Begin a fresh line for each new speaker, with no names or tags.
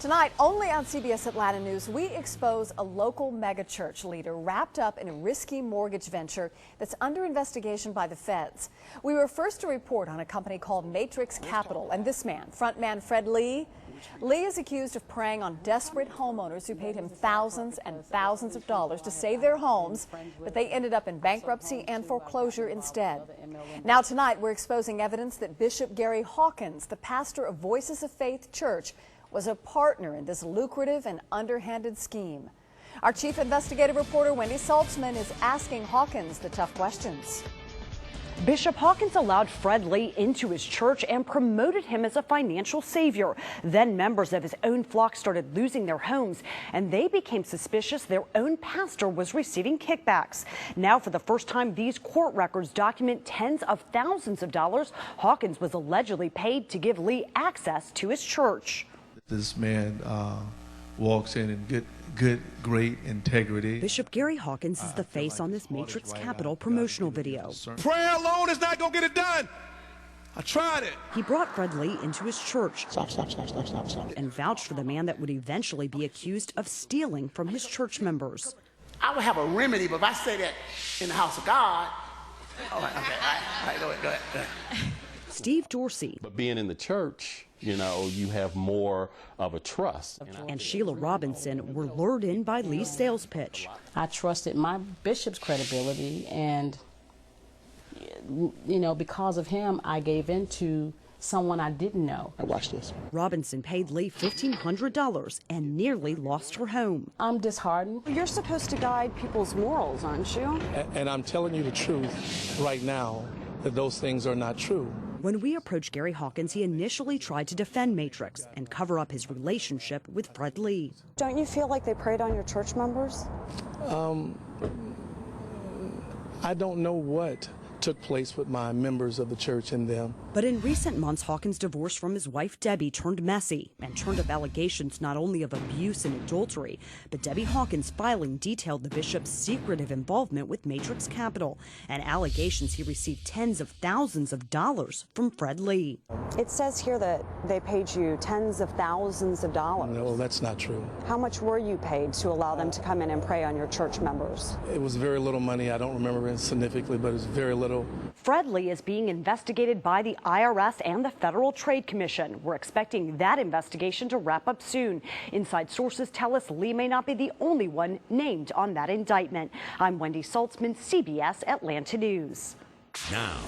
Tonight, only on CBS Atlanta News, we expose a local megachurch leader wrapped up in a risky mortgage venture that's under investigation by the feds. We were first to report on a company called Matrix Capital, and this man, frontman Fred Lee, is accused of preying on desperate homeowners who paid him thousands and thousands of dollars to save their homes, but they ended up in bankruptcy and foreclosure instead. Now tonight, we're exposing evidence that Bishop Gary Hawkins, the pastor of Voices of Faith Church, was a partner in this lucrative and underhanded scheme. Our chief investigative reporter, Wendy Saltzman, is asking Hawkins the tough questions.
Bishop Hawkins allowed Fred Lee into his church and promoted him as a financial savior. Then members of his own flock started losing their homes, and they became suspicious their own pastor was receiving kickbacks. Now, for the first time, these court records document tens of thousands of dollars Hawkins was allegedly paid to give Lee access to his church.
This man walks in great integrity.
Bishop Gary Hawkins is the face on this Matrix Capital promotional video.
Prayer alone is not going to get it done. I tried it.
He brought Fred Lee into his church
Stop.
and vouched for the man that would eventually be accused of stealing from his church members.
I would have a remedy, but if I say that in the house of God, all right, go ahead.
Steve Dorsey.
But being in the church, you know, you have more of a trust.
And Sheila Robinson were lured in by Lee's sales pitch.
I trusted my bishop's credibility, and, you know, because of him, I gave in to someone I didn't know.
Watch this.
Robinson paid Lee $1,500 and nearly lost her home.
I'm disheartened.
You're supposed to guide people's morals, aren't you?
And I'm telling you the truth right now that those things are not true.
When we approached Gary Hawkins, he initially tried to defend Matrix and cover up his relationship with Fred Lee.
Don't you feel like they preyed on your church members?
I don't know what took place with my members of the church and them.
But in recent months, Hawkins' divorce from his wife Debbie turned messy and turned up allegations not only of abuse and adultery, but Debbie Hawkins' filing detailed the bishop's secretive involvement with Matrix Capital and allegations he received tens of thousands of dollars from Fred Lee.
It says here that they paid you tens of thousands of dollars.
No, that's not true.
How much were you paid to allow them to come in and prey on your church members?
It was very little money. I don't remember it significantly, but it was very little.
Fred Lee is being investigated by the IRS and the Federal Trade Commission. We're expecting that investigation to wrap up soon. Inside sources tell us Lee may not be the only one named on that indictment. I'm Wendy Saltzman, CBS Atlanta News.
Now,